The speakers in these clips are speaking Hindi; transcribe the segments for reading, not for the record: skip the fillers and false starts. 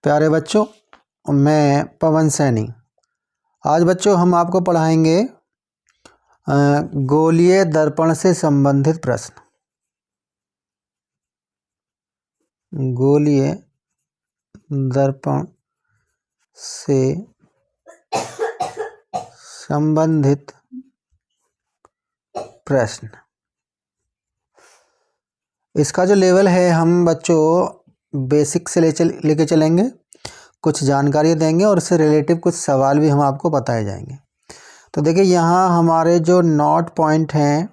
प्यारे बच्चों, मैं पवन सैनी। आज बच्चों हम आपको पढ़ाएंगे गोलीय दर्पण से संबंधित प्रश्न। गोलीय दर्पण से संबंधित प्रश्न। इसका जो लेवल है हम बच्चों बेसिक से लेके चलेंगे, कुछ जानकारी देंगे और इससे रिलेटिव कुछ सवाल भी हम आपको बताए जाएंगे। तो देखिए यहाँ हमारे जो नोट पॉइंट हैं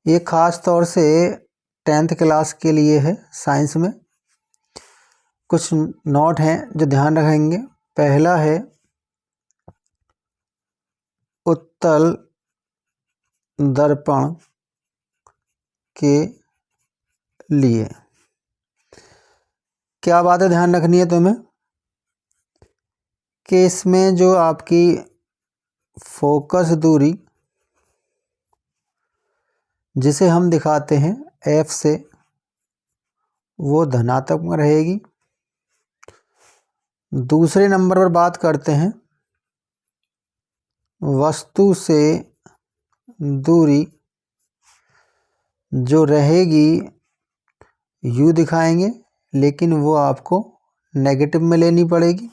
ये ख़ास तौर से 10th क्लास के लिए है। साइंस में कुछ नोट हैं जो ध्यान रखेंगे। पहला है उत्तल दर्पण के लिए क्या बातें ध्यान रखनी है तुम्हें कि इसमें जो आपकी फोकस दूरी जिसे हम दिखाते हैं F से वो धनात्मक में रहेगी। दूसरे नंबर पर बात करते हैं वस्तु से दूरी जो रहेगी U दिखाएंगे, लेकिन वो आपको नेगेटिव में लेनी पड़ेगी।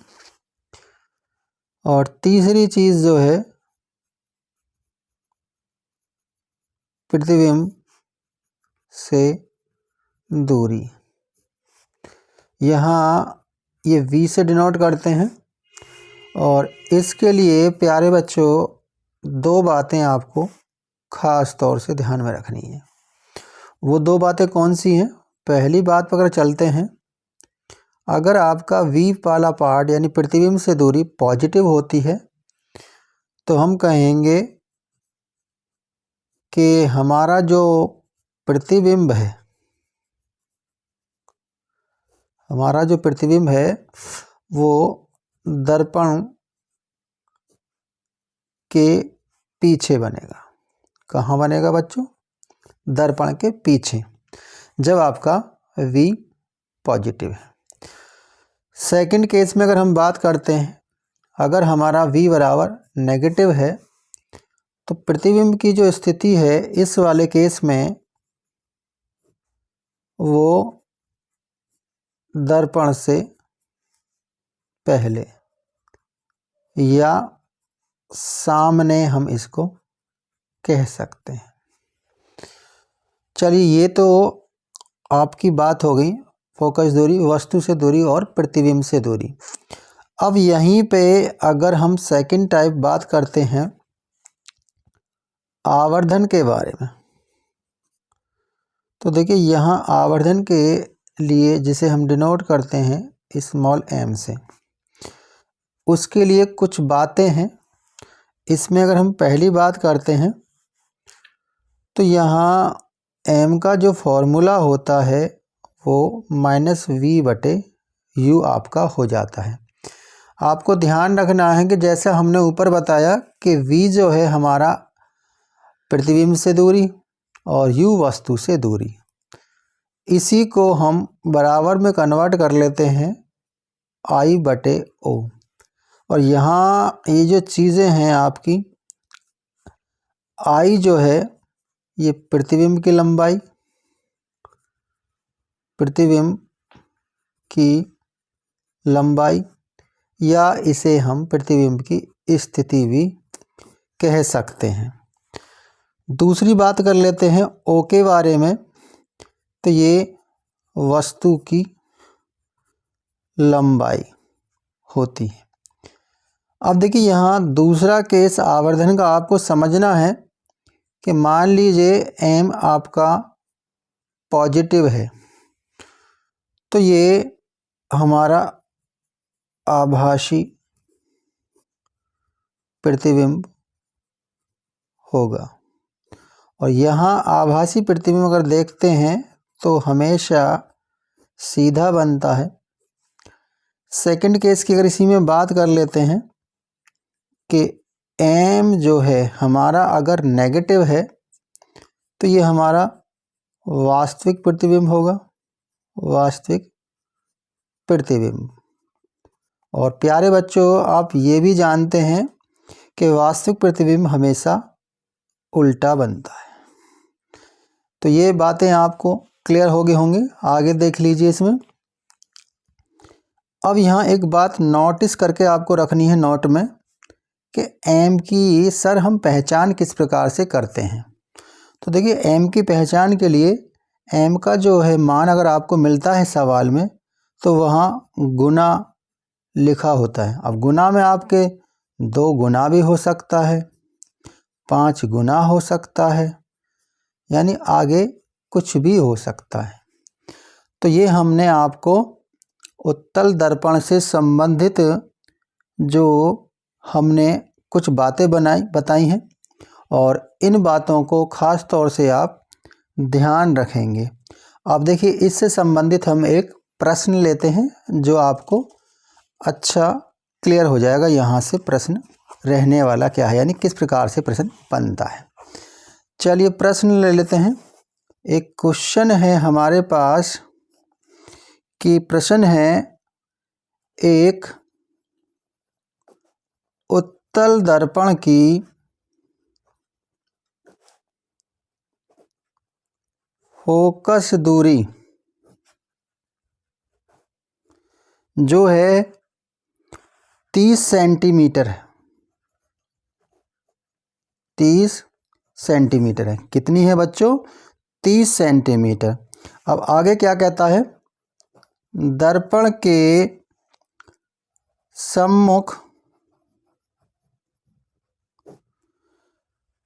और तीसरी चीज़ जो है प्रतिबिंब से दूरी, यहाँ ये V से डिनोट करते हैं। और इसके लिए प्यारे बच्चों दो बातें आपको ख़ास तौर से ध्यान में रखनी है। वो दो बातें कौन सी हैं? पहली बात पर अगर चलते हैं, अगर आपका V वाला पार्ट यानी प्रतिबिंब से दूरी पॉजिटिव होती है तो हम कहेंगे कि हमारा जो प्रतिबिंब है वो दर्पण के पीछे बनेगा। कहाँ बनेगा बच्चों? दर्पण के पीछे, जब आपका V पॉजिटिव है। सेकंड केस में अगर हम बात करते हैं, अगर हमारा V बराबर नेगेटिव है तो प्रतिबिंब की जो स्थिति है इस वाले केस में वो दर्पण से पहले या सामने हम इसको कह सकते हैं। चलिए, ये तो आपकी बात हो गई फोकस दूरी, वस्तु से दूरी और प्रतिबिंब से दूरी। अब यहीं पे अगर हम सेकंड टाइप बात करते हैं आवर्धन के बारे में, तो देखिए यहाँ आवर्धन के लिए जिसे हम डिनोट करते हैं स्मॉल m से, उसके लिए कुछ बातें हैं। इसमें अगर हम पहली बात करते हैं तो यहाँ m का जो फॉर्मूला होता है वो -v/u आपका हो जाता है। आपको ध्यान रखना है कि जैसा हमने ऊपर बताया कि v जो है हमारा प्रतिबिंब से दूरी और u वस्तु से दूरी, इसी को हम बराबर में कन्वर्ट कर लेते हैं I/O। और यहाँ ये जो चीज़ें हैं आपकी, I जो है ये प्रतिबिंब की लंबाई, प्रतिबिंब की लंबाई, या इसे हम प्रतिबिंब की स्थिति भी कह सकते हैं। दूसरी बात कर लेते हैं O के बारे में, तो ये वस्तु की लंबाई होती है। अब देखिए यहाँ दूसरा केस आवर्धन का आपको समझना है कि मान लीजिए m आपका पॉजिटिव है तो ये हमारा आभासी प्रतिबिंब होगा। और यहाँ आभासी प्रतिबिंब अगर देखते हैं तो हमेशा सीधा बनता है। सेकंड केस की अगर इसी में बात कर लेते हैं कि m जो है हमारा अगर नेगेटिव है तो ये हमारा वास्तविक प्रतिबिंब होगा, वास्तविक प्रतिबिंब। और प्यारे बच्चों, आप ये भी जानते हैं कि वास्तविक प्रतिबिंब हमेशा उल्टा बनता है। तो ये बातें आपको क्लियर हो गई होंगी। आगे देख लीजिए इसमें। अब यहाँ एक बात नोटिस करके आपको रखनी है नोट में कि एम की सर हम पहचान किस प्रकार से करते हैं। तो देखिए, एम की पहचान के लिए एम का जो है मान अगर आपको मिलता है सवाल में, तो वहाँ गुना लिखा होता है। अब गुना में आपके 2 गुना भी हो सकता है, 5 गुना हो सकता है, यानी आगे कुछ भी हो सकता है। तो ये हमने आपको उत्तल दर्पण से संबंधित जो हमने कुछ बातें बताई हैं, और इन बातों को ख़ास तौर से आप ध्यान रखेंगे। अब देखिए, इससे संबंधित हम एक प्रश्न लेते हैं जो आपको अच्छा क्लियर हो जाएगा यहाँ से प्रश्न रहने वाला क्या है, यानी किस प्रकार से प्रश्न बनता है। चलिए प्रश्न ले लेते हैं। एक क्वेश्चन है हमारे पास कि प्रश्न है, एक उत्तल दर्पण की फोकस दूरी जो है 30 सेंटीमीटर है। 30 सेंटीमीटर है। कितनी है बच्चों? 30 सेंटीमीटर। अब आगे क्या कहता है? दर्पण के सम्मुख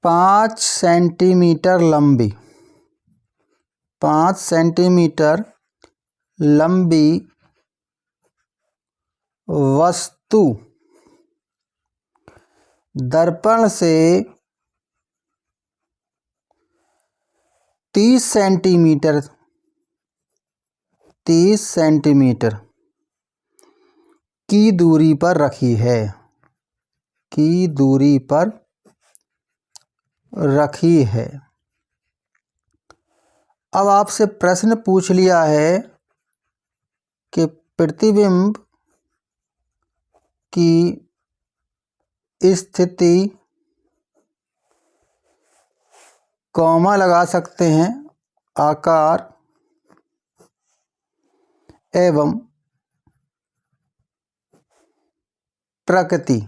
5 सेंटीमीटर लंबी 5 सेंटीमीटर लंबी वस्तु दर्पण से 30 सेंटीमीटर की दूरी पर रखी है। अब आपसे प्रश्न पूछ लिया है कि प्रतिबिंब की स्थिति, कॉमा लगा सकते हैं, आकार एवं प्रकृति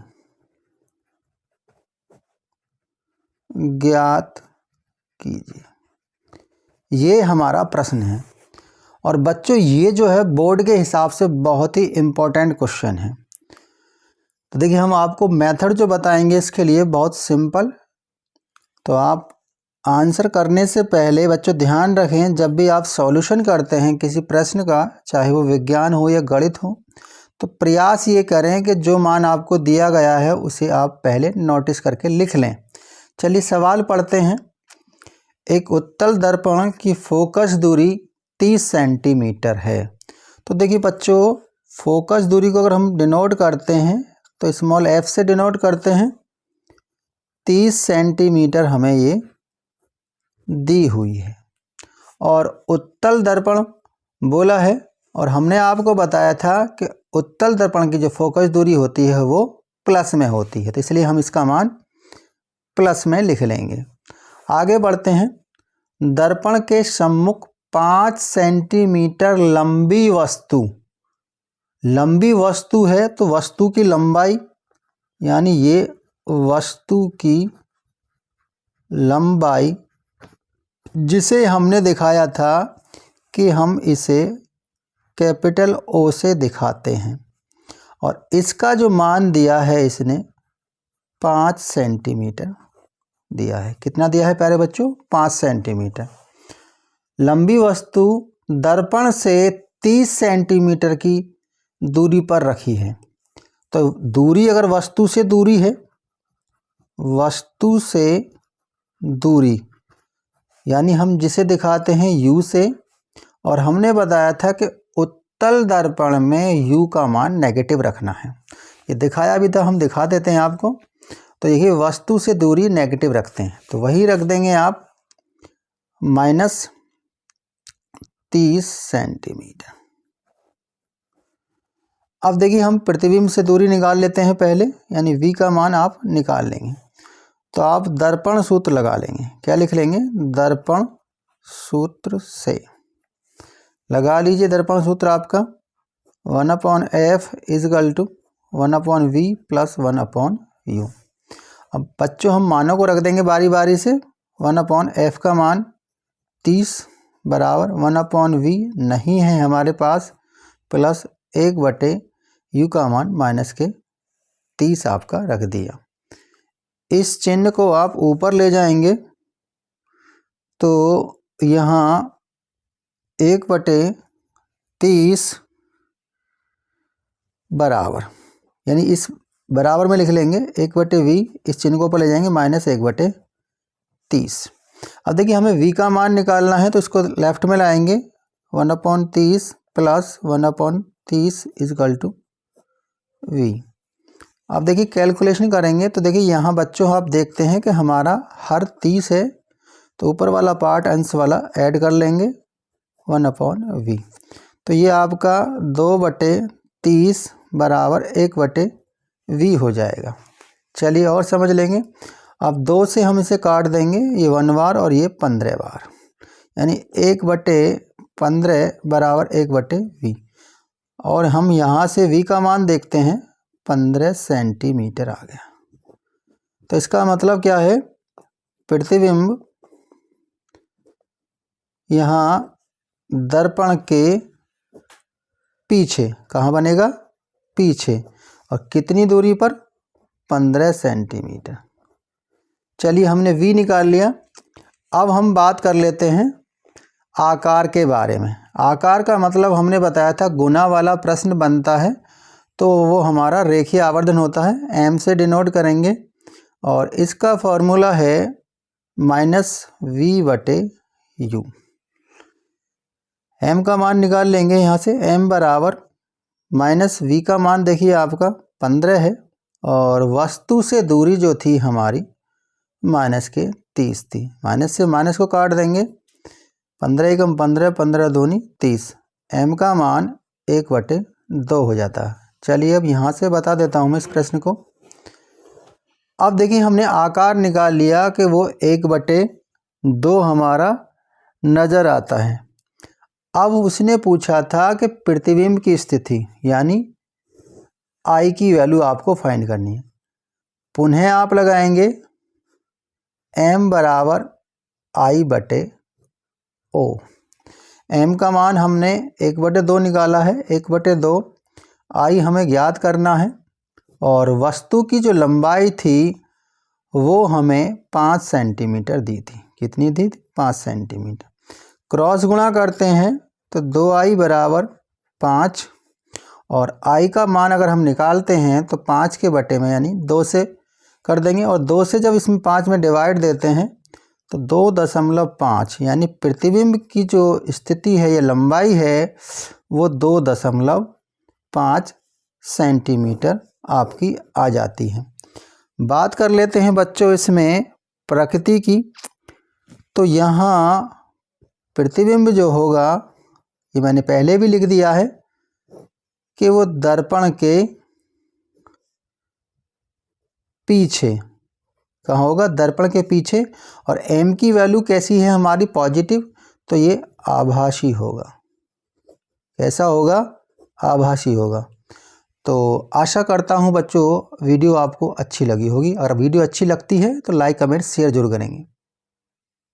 ज्ञात कीजिए। ये हमारा प्रश्न है। और बच्चों, ये जो है बोर्ड के हिसाब से बहुत ही इम्पोर्टेंट क्वेश्चन है। तो देखिए, हम आपको मेथड जो बताएंगे इसके लिए बहुत सिंपल। तो आप आंसर करने से पहले बच्चों ध्यान रखें, जब भी आप सॉल्यूशन करते हैं किसी प्रश्न का, चाहे वो विज्ञान हो या गणित हो, तो प्रयास ये करें कि जो मान आपको दिया गया है उसे आप पहले नोटिस करके लिख लें। चलिए सवाल पढ़ते हैं। एक उत्तल दर्पण की फोकस दूरी 30 सेंटीमीटर है। तो देखिए बच्चों, फोकस दूरी को अगर हम डिनोट करते हैं तो स्मॉल f से डिनोट करते हैं। 30 सेंटीमीटर हमें ये दी हुई है और उत्तल दर्पण बोला है, और हमने आपको बताया था कि उत्तल दर्पण की जो फोकस दूरी होती है वो प्लस में होती है, तो इसलिए हम इसका मान प्लस में लिख लेंगे। आगे बढ़ते हैं। दर्पण के सम्मुख 5 सेंटीमीटर लंबी वस्तु है, तो वस्तु की लंबाई, यानी ये वस्तु की लंबाई जिसे हमने दिखाया था कि हम इसे कैपिटल O से दिखाते हैं, और इसका जो मान दिया है इसने 5 सेंटीमीटर दिया है। कितना दिया है प्यारे बच्चों? 5 सेंटीमीटर। लंबी वस्तु दर्पण से 30 सेंटीमीटर की दूरी पर रखी है। तो दूरी अगर वस्तु से दूरी यानी हम जिसे दिखाते हैं U से, और हमने बताया था कि उत्तल दर्पण में U का मान नेगेटिव रखना है। ये दिखाया भी था, हम दिखा देते हैं आपको। तो यही वस्तु से दूरी नेगेटिव रखते हैं, तो वही रख देंगे आप -30 सेंटीमीटर। अब देखिए हम प्रतिबिंब से दूरी निकाल लेते हैं पहले, यानी v का मान आप निकाल लेंगे। तो आप दर्पण सूत्र लगा लेंगे। क्या लिख लेंगे? दर्पण सूत्र से लगा लीजिए। दर्पण सूत्र आपका 1/f = 1/v + 1/u। अब बच्चों हम मानों को रख देंगे बारी बारी से। 1/f का मान 30 बराबर 1/v नहीं है हमारे पास, प्लस 1/u का मान -30 आपका रख दिया। इस चिन्ह को आप ऊपर ले जाएंगे तो यहाँ 1/30 बराबर, यानी इस बराबर में लिख लेंगे 1/v, इस चिन्ह को ऊपर ले जाएंगे -1/30। अब देखिए हमें v का मान निकालना है तो इसको लेफ्ट में लाएंगे। 1/30 + 1/30 = v। अब देखिए कैलकुलेशन करेंगे तो देखिए यहाँ बच्चों आप देखते हैं कि हमारा हर 30 है तो ऊपर वाला पार्ट अंश वाला ऐड कर लेंगे 1/v। तो ये आपका 2/30 बराबर 1/v हो जाएगा। चलिए और समझ लेंगे। अब 2 से हम इसे काट देंगे, ये 1 बार और ये 15 बार, यानी 1/15 बराबर 1/v। और हम यहाँ से v का मान देखते हैं 15 सेंटीमीटर आ गया। तो इसका मतलब क्या है? प्रतिबिंब यहाँ दर्पण के पीछे, कहाँ बनेगा? पीछे। और कितनी दूरी पर? 15 सेंटीमीटर। चलिए हमने v निकाल लिया। अब हम बात कर लेते हैं आकार के बारे में। आकार का मतलब हमने बताया था गुना वाला प्रश्न बनता है तो वो हमारा रेखीय आवर्धन होता है, m से डिनोट करेंगे और इसका फॉर्मूला है -v/u। m का मान निकाल लेंगे यहाँ से। m बराबर -v का मान देखिए आपका 15 है और वस्तु से दूरी जो थी हमारी -30 थी। माइनस से माइनस को काट देंगे, 15 × 15, 15 दूनी 30। m का मान 1/2 हो जाता है। चलिए अब यहाँ से बता देता हूँ मैं इस प्रश्न को। अब देखिए हमने आकार निकाल लिया कि वो 1/2 हमारा नज़र आता है। अब उसने पूछा था कि प्रतिबिंब की स्थिति, यानी I की वैल्यू आपको फाइंड करनी है। पुनः आप लगाएंगे m बराबर I/O। m का मान हमने 1/2 निकाला है, 1/2 I हमें ज्ञात करना है और वस्तु की जो लंबाई थी वो हमें 5 सेंटीमीटर दी थी। कितनी दी थी? 5 सेंटीमीटर। क्रॉस गुणा करते हैं तो 2I बराबर 5 और I का मान अगर हम निकालते हैं तो 5 के बटे में यानी 2 से कर देंगे और 2 से जब इसमें 5 में डिवाइड देते हैं तो 2.5, यानी प्रतिबिंब की जो स्थिति है या लंबाई है वो 2.5 सेंटीमीटर आपकी आ जाती है। बात कर लेते हैं बच्चों इसमें प्रकृति की। तो यहाँ प्रतिबिंब जो होगा, ये मैंने पहले भी लिख दिया है कि वो दर्पण के पीछे, कहाँ होगा? दर्पण के पीछे। और m की वैल्यू कैसी है हमारी? पॉजिटिव, तो ये आभासी होगा। कैसा होगा? आभासी होगा। तो आशा करता हूँ बच्चों वीडियो आपको अच्छी लगी होगी। अगर वीडियो अच्छी लगती है तो लाइक, कमेंट, शेयर जरूर करेंगे।